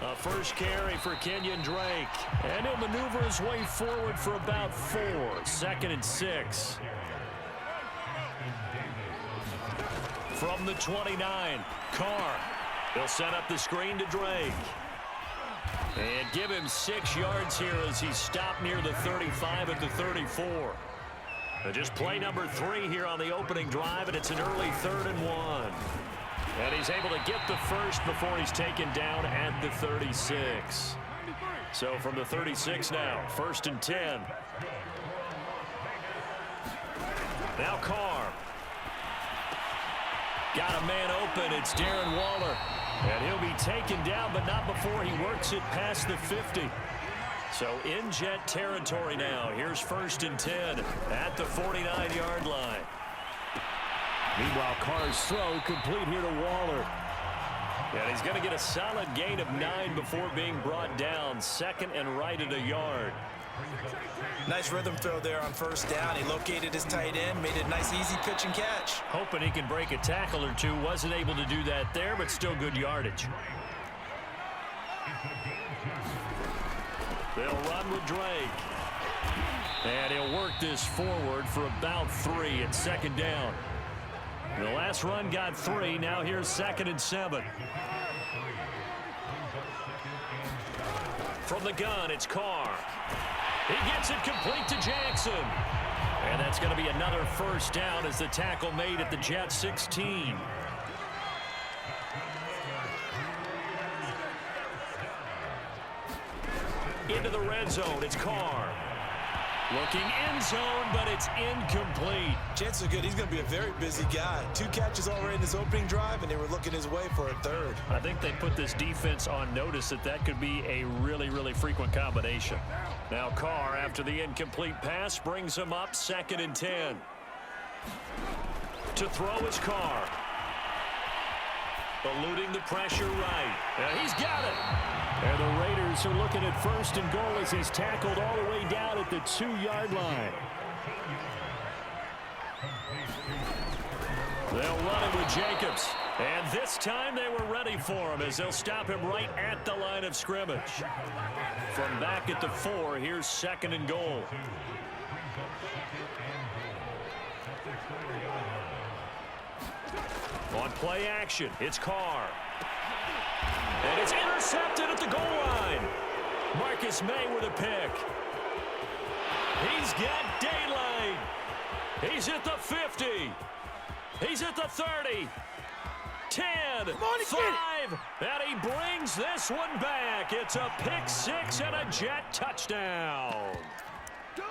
A first carry for Kenyon Drake. And he'll maneuver his way forward for about 4. 2nd and 6. From the 29, Carr. He'll set up the screen to Drake. And give him 6 yards here as he stopped near the 35 at the 34. Just play number 3 here on the opening drive, and it's an early 3rd and 1. And he's able to get the first before he's taken down at the 36. So from the 36 now, 1st and 10. Now Carr. Got a man open. It's Darren Waller. And he'll be taken down, but not before he works it past the 50. So in Jet territory now. Here's 1st and 10 at the 49-yard line. Meanwhile, Carr's throw complete here to Waller. And he's going to get a solid gain of 9 before being brought down. 2nd and right at a yard. Nice rhythm throw there on 1st down. He located his tight end, made a nice easy pitch and catch. Hoping he can break a tackle or two. Wasn't able to do that there, but still good yardage. They'll run with Drake. And he'll work this forward for about 3 at 2nd down. The last run got 3. Now here's 2nd and 7. From the gun, it's Carr. He gets it complete to Jackson. And that's going to be another 1st down as the tackle made at the Jet 16. Into the red zone, it's Carr. Looking end zone, but it's incomplete. Jets are good. He's going to be a very busy guy. 2 catches already in his opening drive, and they were looking his way for a 3rd. I think they put this defense on notice that could be a really, really frequent combination. Now Carr, after the incomplete pass, brings him up 2nd and 10. To throw is Carr. Eluding the pressure right. And he's got it. And the Raiders are looking at 1st and goal as he's tackled all the way down at the 2-yard line. They'll run it with Jacobs. And this time they were ready for him as they'll stop him right at the line of scrimmage. From back at the 4, here's 2nd and goal. On play action, it's Carr. And it's intercepted at the goal line. Marcus May with a pick. He's got daylight. He's at the 50. He's at the 30. 10, 5, and he brings this one back. It's a pick 6 and a Jet touchdown.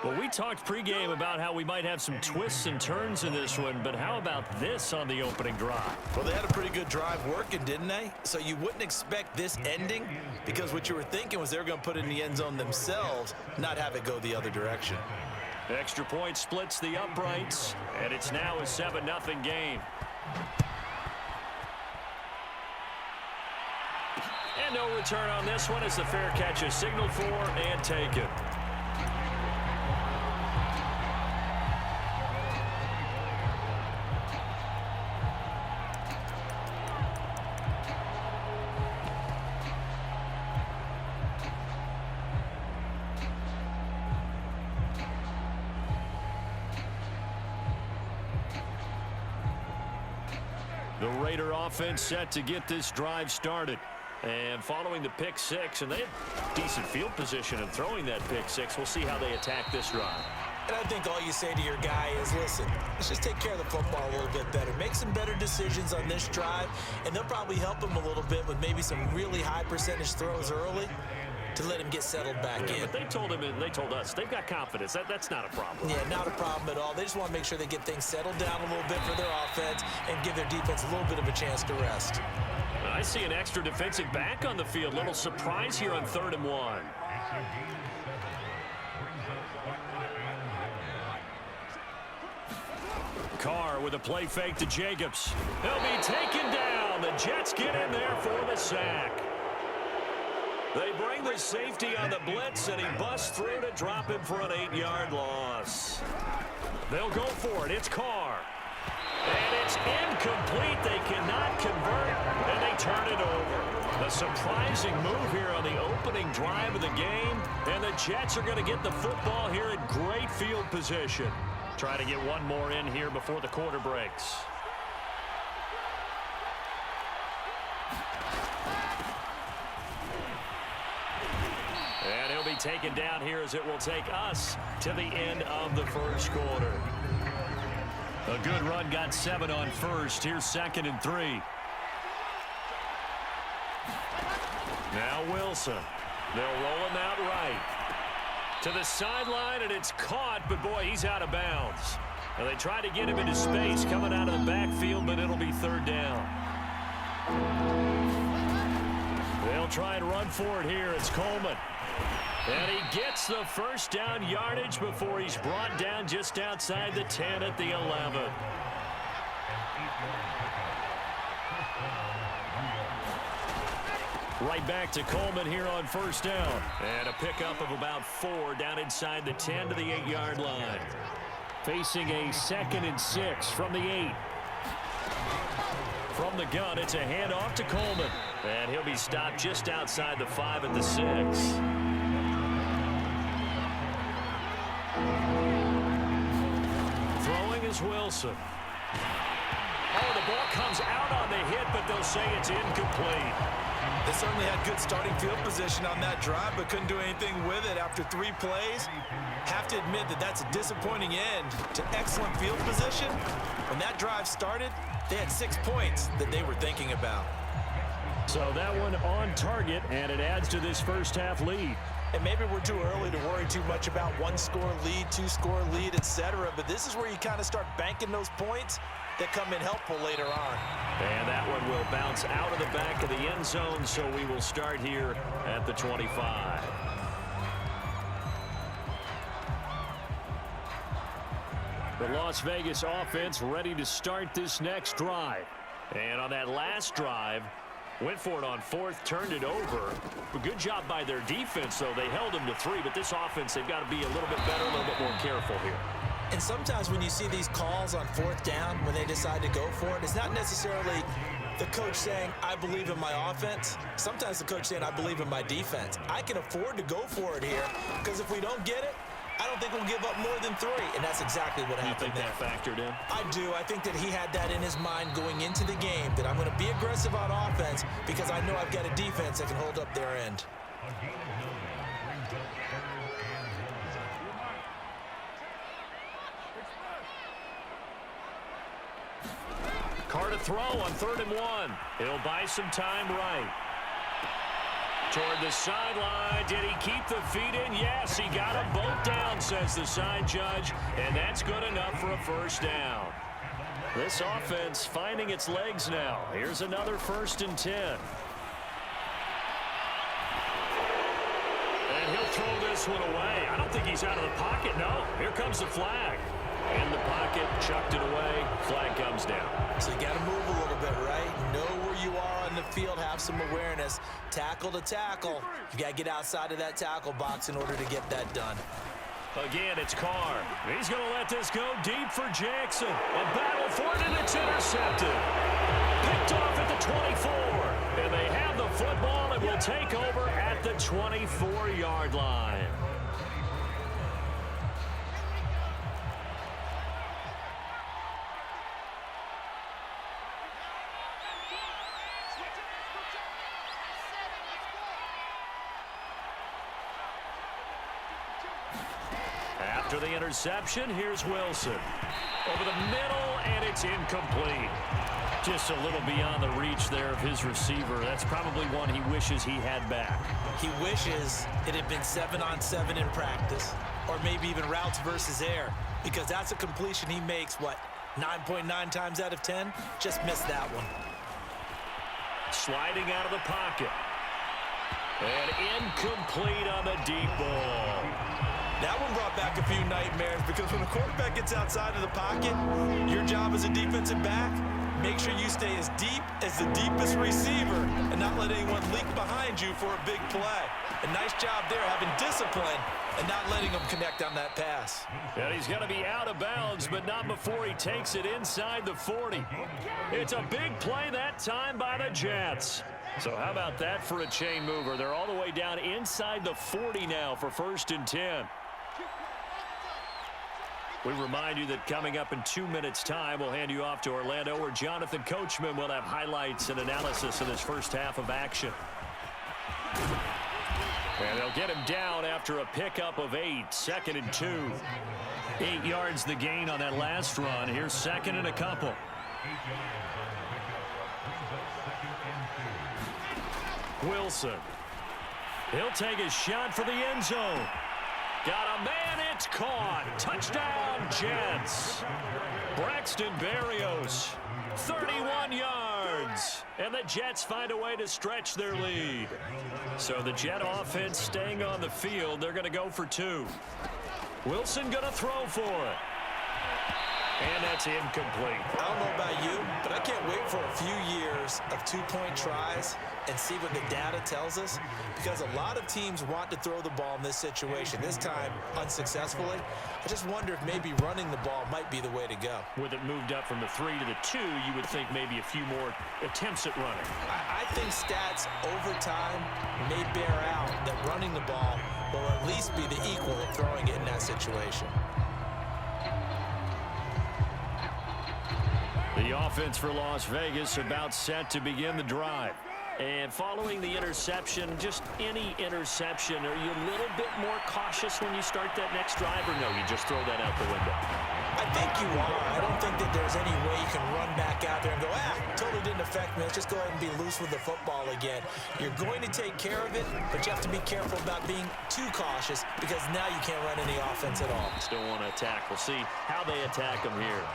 Well, we talked pregame about how we might have some twists and turns in this one, but how about this on the opening drive? Well, they had a pretty good drive working, didn't they? So you wouldn't expect this ending because what you were thinking was they were going to put it in the end zone themselves, not have it go the other direction. Extra point splits the uprights, and it's now a 7-0 game. And no return on this one as the fair catch is signaled for and taken. The Raider offense set to get this drive started. And following the pick 6, and they have decent field position in throwing that pick 6. We'll see how they attack this drive. And I think all you say to your guy is, listen, let's just take care of the football a little bit better. Make some better decisions on this drive, and they'll probably help him a little bit with maybe some really high percentage throws early to let him get settled back in. But they told him, and they told us, they've got confidence. That's not a problem. Yeah, not a problem at all. They just want to make sure they get things settled down a little bit for their offense and give their defense a little bit of a chance to rest. I see an extra defensive back on the field. Little surprise here on 3rd and 1. Carr with a play fake to Jacobs. He'll be taken down. The Jets get in there for the sack. They bring the safety on the blitz, and he busts through to drop him for an 8-yard loss. They'll go for it. It's Carr. And it's incomplete. They cannot convert, and they turn it over. A surprising move here on the opening drive of the game, and the Jets are going to get the football here in great field position. Try to get one more in here before the quarter breaks. And he'll be taken down here as it will take us to the end of the first quarter. A good run, got 7 on first. Here's 2nd and 3. Now Wilson. They'll roll him out right. To the sideline, and it's caught, but boy, he's out of bounds. And they try to get him into space coming out of the backfield, but it'll be 3rd down. They'll try and run for it here. It's Coleman. And he gets the first down yardage before he's brought down just outside the 10 at the 11. Right back to Coleman here on 1st down. And a pickup of about 4 down inside the 10 to the 8-yard line. Facing a 2nd and 6 from the 8. From the gun, it's a handoff to Coleman. And he'll be stopped just outside the 5 at the 6. Throwing is Wilson. Oh, the ball comes out on the hit, but they'll say it's incomplete. They certainly had good starting field position on that drive, but couldn't do anything with it after 3 plays. Have to admit that that's a disappointing end to excellent field position. When that drive started, they had 6 points that they were thinking about. So that one on target, and it adds to this first half lead. And maybe we're too early to worry too much about 1-score lead, 2-score lead, etc. But this is where you kind of start banking those points that come in helpful later on. And that one will bounce out of the back of the end zone, so we will start here at the 25. The Las Vegas offense ready to start this next drive. And on that last drive, went for it on 4th, turned it over. A good job by their defense, though. They held them to 3, but this offense, they've got to be a little bit better, a little bit more careful here. And sometimes when you see these calls on 4th down, when they decide to go for it, it's not necessarily the coach saying, I believe in my offense. Sometimes the coach saying, I believe in my defense. I can afford to go for it here, because if we don't get it, I don't think we'll give up more than 3. And that's exactly what happened there. You think that factored in? I do. I think that he had that in his mind going into the game, that I'm going to be aggressive on offense because I know I've got a defense that can hold up their end. Carr to throw on 3rd and 1. He'll buy some time right. Toward the sideline. Did he keep the feet in? Yes, he got them both down, says the side judge. And that's good enough for a 1st down. This offense finding its legs now. Here's another 1st and 10. And he'll throw this one away. I don't think he's out of the pocket, no. Here comes the flag. In the pocket, chucked it away. Flag comes down. So you got to move a little bit, right? Know where you are on the field, have some awareness. Tackle to tackle. You got to get outside of that tackle box in order to get that done. Again, it's Carr. He's going to let this go deep for Jackson. A battle for it, and it's intercepted. Picked off at the 24. And they have the football and will take over at the 24-yard line. After the interception, here's Wilson. Over the middle, and it's incomplete. Just a little beyond the reach there of his receiver. That's probably one he wishes he had back. He wishes it had been 7-on-7 in practice, or maybe even routes versus air, because that's a completion he makes, 9.9 times out of 10? Just missed that one. Sliding out of the pocket. And incomplete on the deep ball. That one brought back a few nightmares, because when the quarterback gets outside of the pocket, your job as a defensive back, make sure you stay as deep as the deepest receiver and not let anyone leak behind you for a big play. A nice job there, having discipline and not letting them connect on that pass. And he's going to be out of bounds, but not before he takes it inside the 40. It's a big play that time by the Jets. So how about that for a chain mover? They're all the way down inside the 40 now for 1st and 10. We remind you that coming up in 2 minutes' time, we'll hand you off to Orlando, where Jonathan Coachman will have highlights and analysis of this first half of action. And they'll get him down after a pickup of 8, 2nd and 2. 8 yards the gain on that last run. Here's 2nd and a couple. Wilson. He'll take a shot for the end zone. Got a man, it's caught. Touchdown, Jets. Braxton Berrios, 31 yards. And the Jets find a way to stretch their lead. So the Jet offense staying on the field. They're going to go for 2. Wilson going to throw for it. And that's incomplete. I don't know about you, but I can't wait for a few years of two-point tries and see what the data tells us, because a lot of teams want to throw the ball in this situation, this time unsuccessfully. I just wonder if maybe running the ball might be the way to go. With it moved up from the 3 to the 2, you would think maybe a few more attempts at running. I think stats over time may bear out that running the ball will at least be the equal of throwing it in that situation. The offense for Las Vegas about set to begin the drive. And following the interception, just any interception, are you a little bit more cautious when you start that next drive, or no, you just throw that out the window? I think you are. I don't think that there's any way you can run back out there and go, totally didn't affect me. Let's just go ahead and be loose with the football again. You're going to take care of it, but you have to be careful about being too cautious, because now you can't run any offense at all. Still want to attack. We'll see how they attack him here.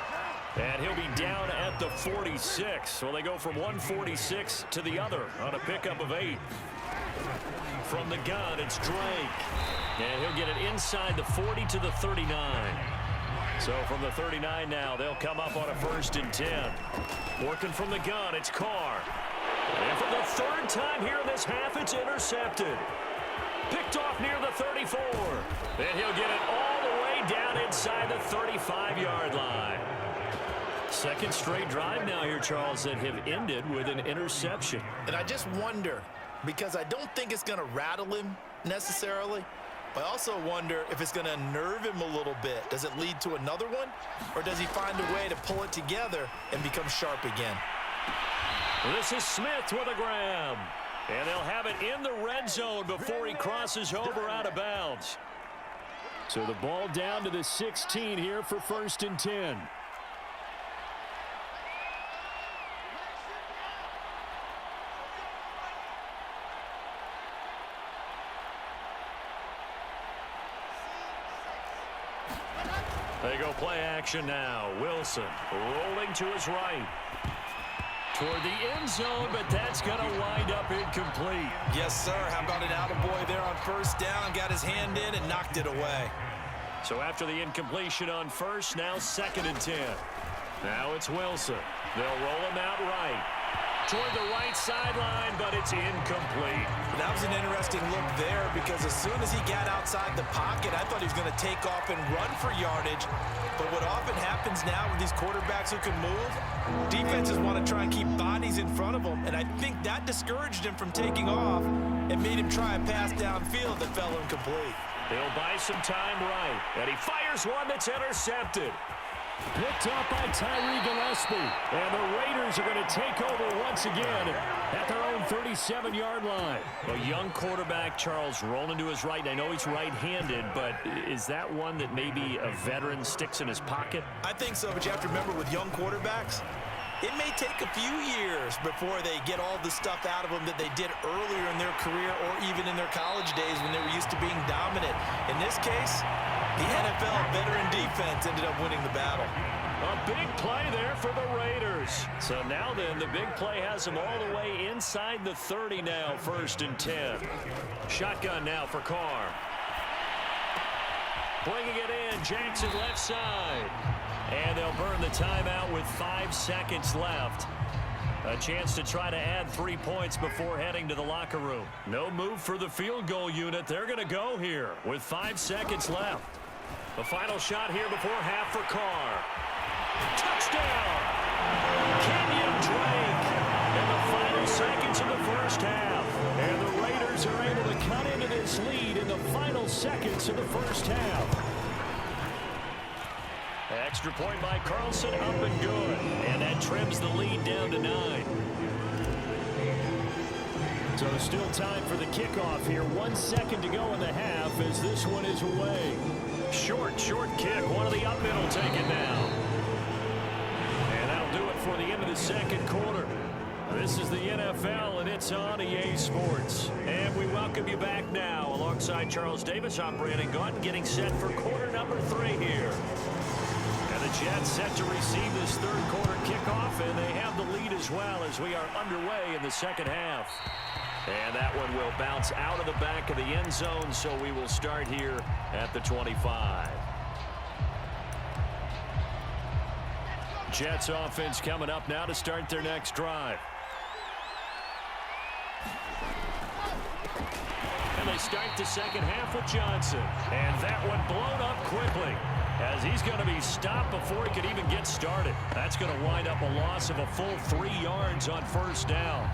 And he'll be down at the 46. So they go from 146 to the other on a pickup of 8. From the gun, it's Drake. And he'll get it inside the 40 to the 39. So from the 39 now, they'll come up on a 1st and 10. Working from the gun, it's Carr. And for the 3rd time here in this half, it's intercepted. Picked off near the 34. And he'll get it all the way down inside the 35-yard line. 2nd straight drive now here, Charles, that have ended with an interception. And I just wonder, because I don't think it's going to rattle him necessarily, but I also wonder if it's going to nerve him a little bit. Does it lead to another one, or does he find a way to pull it together and become sharp again? This is Smith with a grab. And they'll have it in the red zone before he crosses over out of bounds. So the ball down to the 16 here for 1st and 10. They go play action now. Wilson rolling to his right. Toward the end zone, but that's going to wind up incomplete. Yes, sir. How about an attaboy there on 1st down? Got his hand in and knocked it away. So after the incompletion on 1st, now 2nd and 10. Now it's Wilson. They'll roll him out right. Toward the right sideline, but it's incomplete. That was an interesting look there, because as soon as he got outside the pocket, I thought he was going to take off and run for yardage. But what often happens now with these quarterbacks who can move, defenses want to try and keep bodies in front of them, and I think that discouraged him from taking off and made him try a pass downfield that fell incomplete. He'll buy some time right, and he fires one that's intercepted. Picked up by Tyree Gillespie. And the Raiders are going to take over once again at their own 37-yard line. A young quarterback, Charles, rolling to his right. I know he's right-handed, but is that one that maybe a veteran sticks in his pocket? I think so, but you have to remember, with young quarterbacks, it may take a few years before they get all the stuff out of them that they did earlier in their career, or even in their college days when they were used to being dominant. In this case, the NFL veteran defense ended up winning the battle. A big play there for the Raiders. So now then, the big play has them all the way inside the 30 now, 1st and 10. Shotgun now for Carr. Bringing it in, Jackson left side. And they'll burn the timeout with 5 seconds left. A chance to try to add 3 points before heading to the locker room. No move for the field goal unit. They're going to go here with 5 seconds left. The final shot here before half for Carr. Touchdown! Kenyon Drake. And the final seconds in the first half. And the Raiders are able to cut into this lead in the final seconds of the first half. Extra point by Carlson, up and good. And that trims the lead down to 9. So still time for the kickoff here. 1 second to go in the half as this one is away. Short kick. One of the up middle taken now. And that'll do it for the end of the second quarter. This is the NFL, and it's on EA Sports. And we welcome you back now alongside Charles Davis. I'm Brandon Gaudin, getting set for quarter number 3 here. And the Jets set to receive this third quarter kickoff, and they have the lead as well as we are underway in the second half. And that one will bounce out of the back of the end zone, so we will start here at the 25. Jets offense coming up now to start their next drive. And they start the second half with Johnson. And that one blown up quickly, as he's going to be stopped before he could even get started. That's going to wind up a loss of a full 3 yards on first down.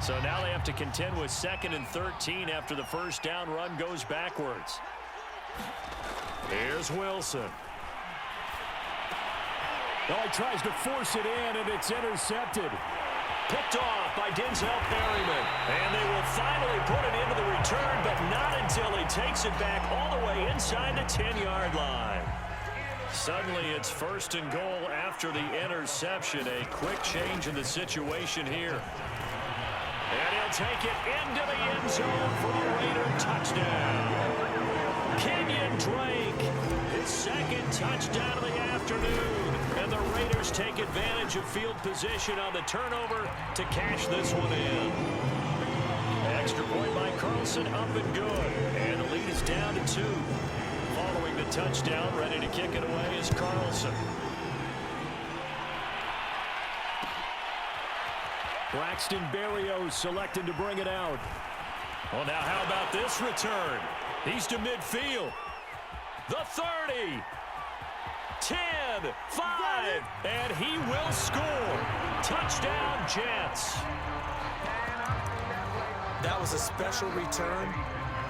So now they have to contend with 2nd and 13 after the first down run goes backwards. Here's Wilson. Oh, he tries to force it in, and it's intercepted. Picked off by Denzel Perryman. And they will finally put it into the return, but not until he takes it back all the way inside the 10-yard line. Suddenly it's 1st and goal after the interception. A quick change in the situation here. And he'll take it into the end zone for the Raider touchdown. Kenyon Drake, his 2nd touchdown of the afternoon. And the Raiders take advantage of field position on the turnover to cash this one in. Extra point by Carlson, up and good. And the lead is down to 2. Following the touchdown, ready to kick it away is Carlson. Braxton Berrios selected to bring it out. Well, now how about this return? He's to midfield. The 30. 10, 5, and he will score. Touchdown, Jets. That was a special return,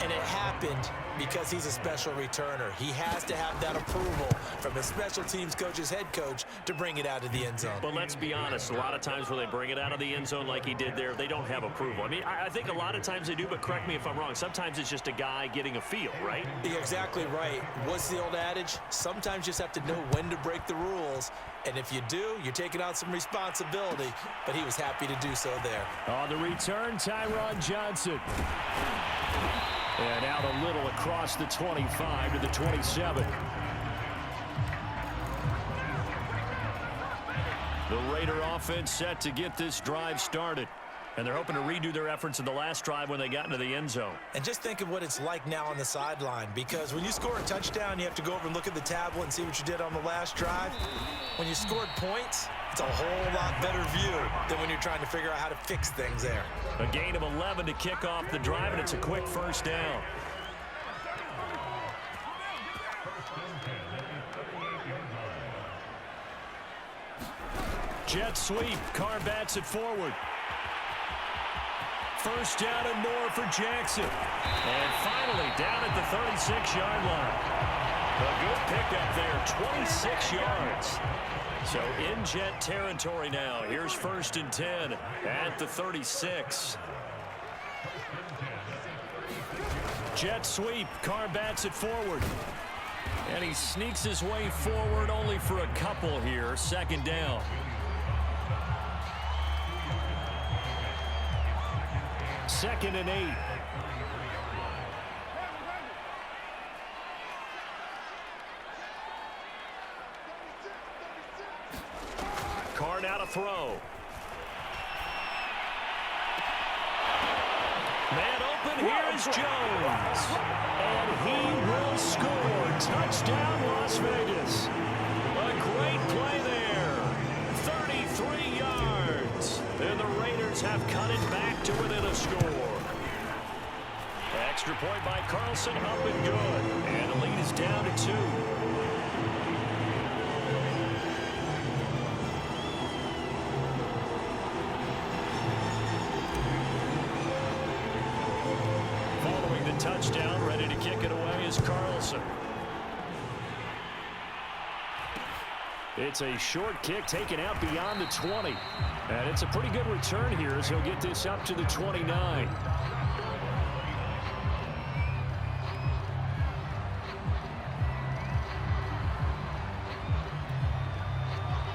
and it happened because he's a special returner. He has to have that approval from his special teams coach's head coach to bring it out of the end zone. But let's be honest, a lot of times when they bring it out of the end zone like he did there, they don't have approval. I mean, I think a lot of times they do, but correct me if I'm wrong. Sometimes it's just a guy getting a feel, right? You're exactly right. What's the old adage? Sometimes you just have to know when to break the rules. And if you do, you're taking on some responsibility. But he was happy to do so there. On the return, Tyron Johnson. And out a little across the 25 to the 27. The Raider offense set to get this drive started. And they're hoping to redo their efforts in the last drive when they got into the end zone. And just think of what it's like now on the sideline, because when you score a touchdown, you have to go over and look at the tablet and see what you did on the last drive. When you scored points, it's a whole lot better view than when you're trying to figure out how to fix things there. A gain of 11 to kick off the drive, and it's a quick first down. Jet sweep. Carr bats it forward. First down and more for Jackson. And finally down at the 36-yard line. A good pickup there, 26 yards. So in Jet territory now. Here's 1st and 10 at the 36. Jet sweep. Carr bats it forward. And he sneaks his way forward only for a couple here. 2nd down. Second and 8. Carr now to throw. Man open, here is Jones. And he will score. Touchdown, Las Vegas. A great play there. 33 yards. And the Raiders have cut it back to within a score. Extra point by Carlson, up and good. And the lead is down to 2. touchdown. Ready to kick it away is Carlson. It's a short kick taken out beyond the 20. And it's a pretty good return here as he'll get this up to the 29.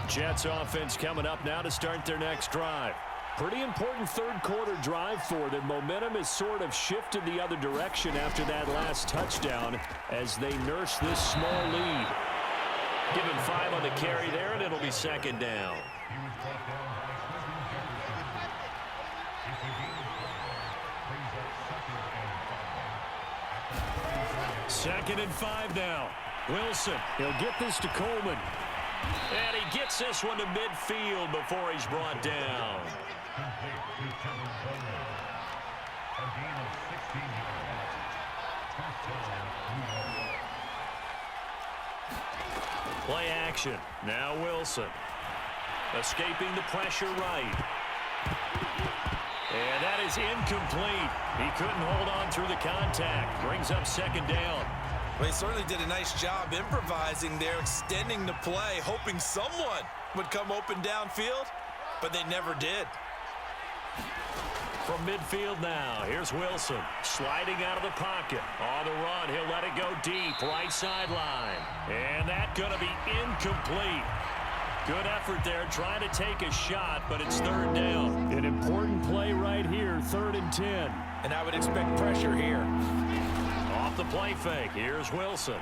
Jets offense coming up now to start their next drive. Pretty important third quarter drive for them. Momentum has sort of shifted the other direction after that last touchdown as they nurse this small lead. Give him 5 on the carry there, and it'll be second down. Second and 5 now. Wilson, he'll get this to Coleman. And he gets this one to midfield before he's brought down. Play action. Now Wilson. Escaping the pressure right. And that is incomplete. He couldn't hold on through the contact. Brings up second down. Well, he certainly did a nice job improvising there, extending the play, hoping someone would come open downfield, but they never did. From midfield now, here's Wilson sliding out of the pocket. On the run, he'll let it go deep, right sideline. And that's going to be incomplete. Good effort there, trying to take a shot, but it's third down. An important play right here, 3rd and 10. And I would expect pressure here. Off the play fake, here's Wilson.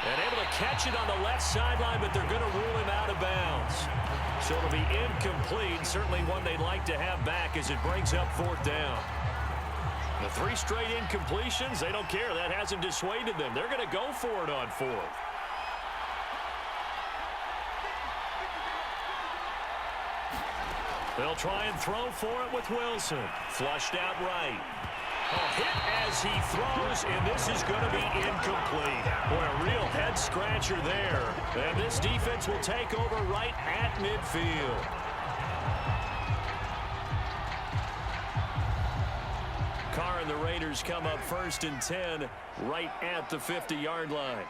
And able to catch it on the left sideline, but they're going to rule him out of bounds. So it'll be incomplete, certainly one they'd like to have back as it brings up 4th down. The 3 straight incompletions, they don't care. That hasn't dissuaded them. They're going to go for it on 4th. They'll try and throw for it with Wilson. Flushed out right. Hit as he throws, and this is going to be incomplete. Boy, a real head-scratcher there. And this defense will take over right at midfield. Carr and the Raiders come up 1st and 10 right at the 50-yard line.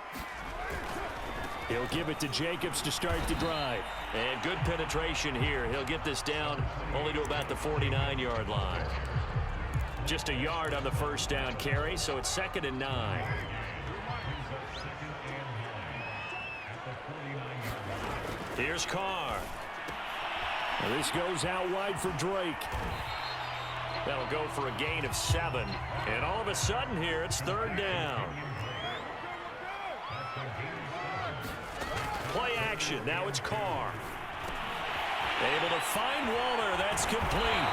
He'll give it to Jacobs to start the drive. And good penetration here. He'll get this down only to about the 49-yard line. Just a yard on the first down carry, so it's 2nd and 9. Here's Carr. Now this goes out wide for Drake. That'll go for a gain of 7. And all of a sudden here, it's 3rd down. Play action. Now it's Carr. Able to find Waller. That's complete.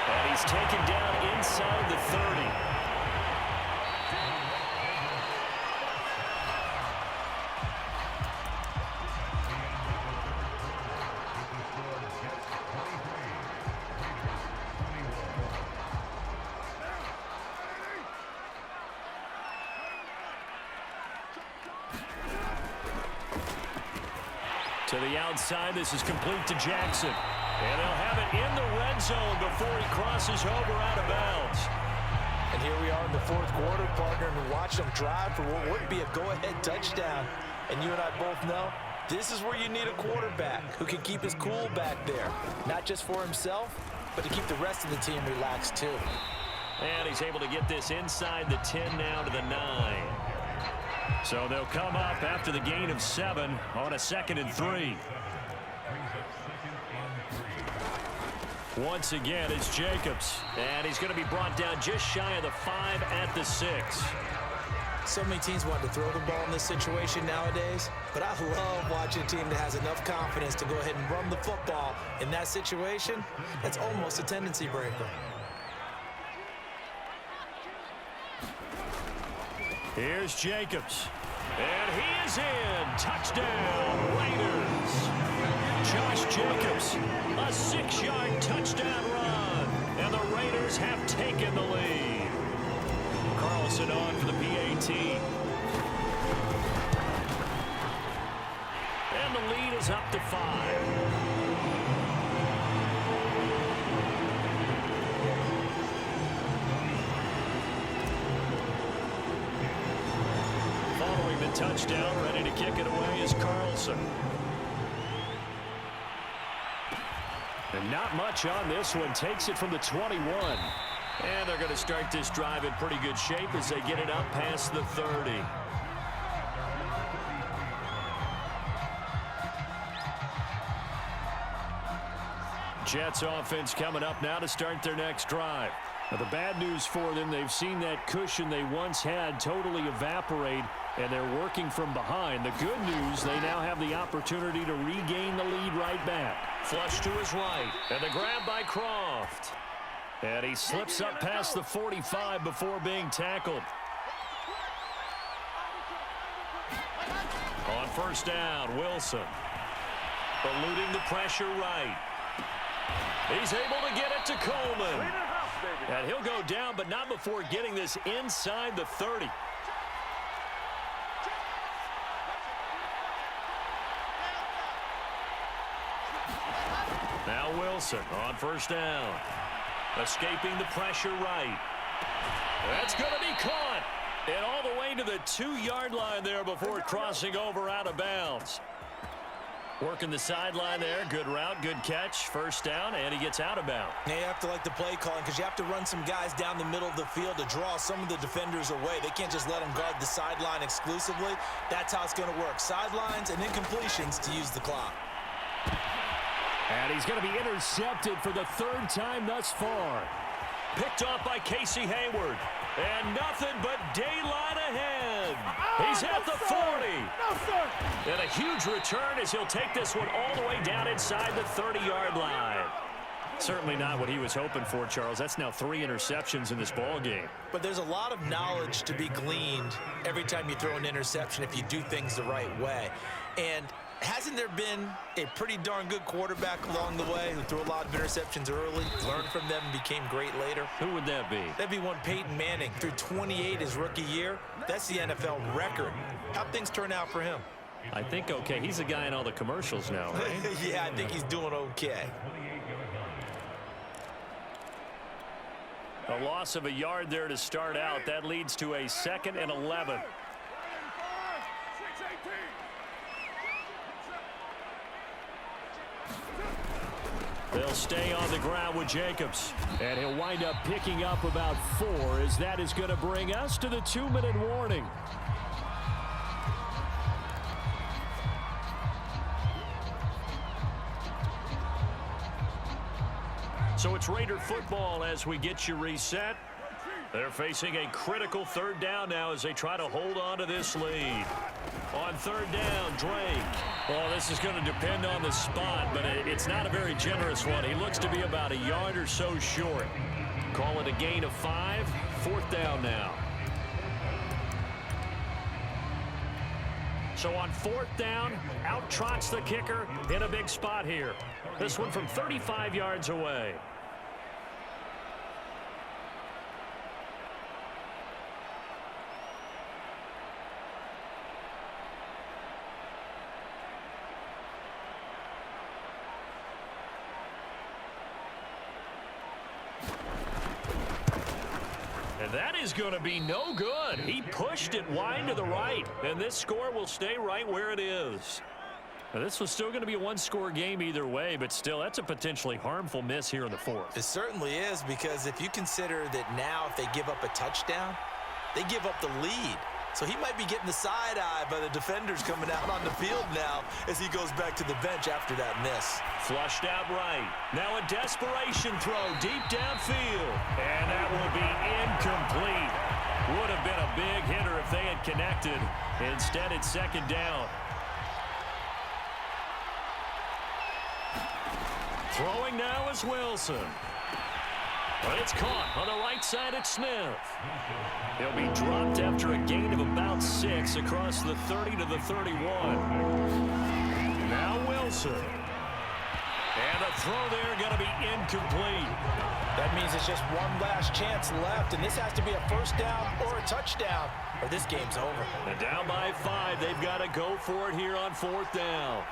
And he's taken down inside the 30. To the outside, this is complete to Jackson. And they'll have it in the red zone before he crosses over out of bounds. And here we are in the 4th quarter, partner, and watch them drive for what would be a go-ahead touchdown. And you and I both know this is where you need a quarterback who can keep his cool back there. Not just for himself, but to keep the rest of the team relaxed too. And he's able to get this inside the 10 now to the 9. So they'll come up after the gain of 7 on a 2nd and 3. Once again, it's Jacobs. And he's going to be brought down just shy of the 5 at the 6. So many teams want to throw the ball in this situation nowadays, but I love watching a team that has enough confidence to go ahead and run the football in that situation. That's almost a tendency breaker. Here's Jacobs. And he is in. Touchdown, Raiders. Josh Jacobs, a 6-yard touchdown run. And the Raiders have taken the lead. Carlson on for the PAT. And the lead is up to 5. touchdown. Ready to kick it away is Carlson. And not much on this one. Takes it from the 21. And they're going to start this drive in pretty good shape as they get it up past the 30. Jets offense coming up now to start their next drive. Now, the bad news for them, they've seen that cushion they once had totally evaporate, and they're working from behind. The good news, they now have the opportunity to regain the lead right back. Flush to his right, and the grab by Croft. And he slips up past the 45 before being tackled. On first down, Wilson. Eluding the pressure right. He's able to get it to Coleman. And he'll go down, but not before getting this inside the 30. Now Wilson on first down. Escaping the pressure right. That's going to be caught. And all the way to the 2-yard line there before crossing over out of bounds. Working the sideline there. Good route, good catch. First down, and he gets out of bounds. Now you have to like the play calling because you have to run some guys down the middle of the field to draw some of the defenders away. They can't just let them guard the sideline exclusively. That's how it's going to work. Sidelines and incompletions to use the clock. And he's going to be intercepted for the 3rd time thus far. Picked off by Casey Hayward. And nothing but daylight ahead. He's at the 40. And a huge return as he'll take this one all the way down inside the 30-yard line. Certainly not what he was hoping for, Charles. That's now 3 interceptions in this ball game. But there's a lot of knowledge to be gleaned every time you throw an interception if you do things the right way. And hasn't there been a pretty darn good quarterback along the way who threw a lot of interceptions early, learned from them, and became great later? Who would that be? That'd be one Peyton Manning. Threw 28 his rookie year. That's the NFL record. How'd things turn out for him? I think okay. He's the guy in all the commercials now, right? Yeah, I think he's doing okay. A loss of a yard there to start out. That leads to a 2nd and 11. They'll stay on the ground with Jacobs. And he'll wind up picking up about 4 as that is going to bring us to the 2-minute warning. So it's Raider football as we get you reset. They're facing a critical 3rd down now as they try to hold on to this lead. On 3rd down, Drake. Well, this is going to depend on the spot, but it's not a very generous one. He looks to be about a yard or so short. Call it a gain of 5. 4th down now. So on 4th down, out trots the kicker in a big spot here. This one from 35 yards away. And that is going to be no good. He pushed it wide to the right, and this score will stay right where it is. Now, this was still going to be a 1-score game either way, but still, that's a potentially harmful miss here in the 4th. It certainly is, because if you consider that now if they give up a touchdown, they give up the lead. So he might be getting the side eye by the defenders coming out on the field now as he goes back to the bench after that miss. Flushed out right. Now a desperation throw deep downfield. And that will be incomplete. Would have been a big hitter if they had connected. Instead, it's 2nd down. Throwing now is Wilson. But it's caught on the right side at Smith. He'll be dropped after a gain of about 6 across the 30 to the 31. Now Wilson. And a throw there going to be incomplete. That means it's just one last chance left, and this has to be a 1st down or a touchdown, or this game's over. And down by 5, they've got to go for it here on 4th down.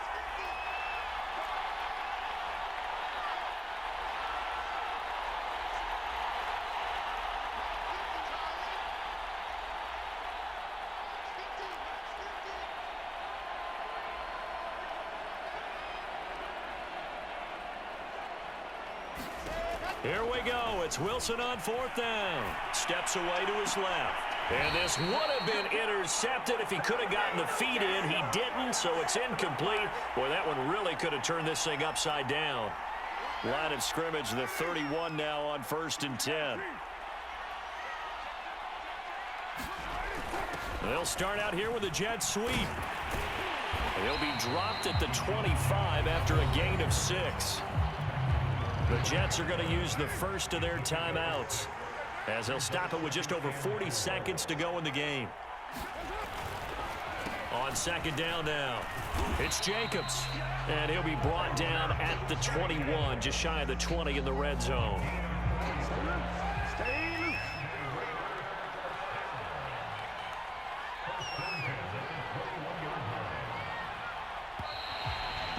Here we go. It's Wilson on 4th down. Steps away to his left. And this would have been intercepted if he could have gotten the feet in. He didn't, so it's incomplete. Boy, that one really could have turned this thing upside down. Line of scrimmage, the 31 now on 1st and 10. They'll start out here with a jet sweep. He'll be dropped at the 25 after a gain of 6. The Jets are going to use the first of their timeouts as they'll stop it with just over 40 seconds to go in the game. On 2nd down now, it's Jacobs. And he'll be brought down at the 21, just shy of the 20 in the red zone.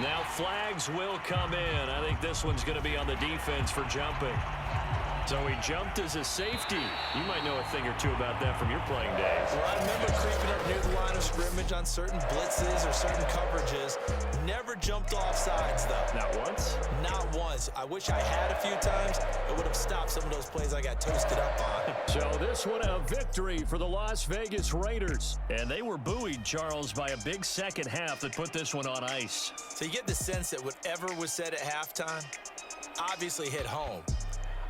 Now flags will come in. I think this one's going to be on the defense for jumping. So he jumped as a safety. You might know a thing or two about that from your playing days. Well, I remember creeping up near the line of scrimmage on certain blitzes or certain coverages. Never jumped off sides, though. Not once? Not once. I wish I had a few times. It would have stopped some of those plays I got toasted up on. So this one a victory for the Las Vegas Raiders. And they were buoyed, Charles, by a big second half that put this one on ice. So you get the sense that whatever was said at halftime obviously hit home.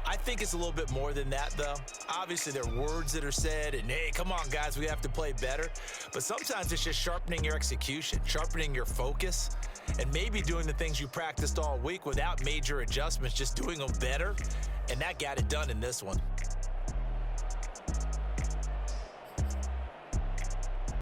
I think it's a little bit more than that, though. Obviously, there are words that are said, and, hey, come on, guys, we have to play better. But sometimes it's just sharpening your execution, sharpening your focus, and maybe doing the things you practiced all week without major adjustments, just doing them better. And that got it done in this one.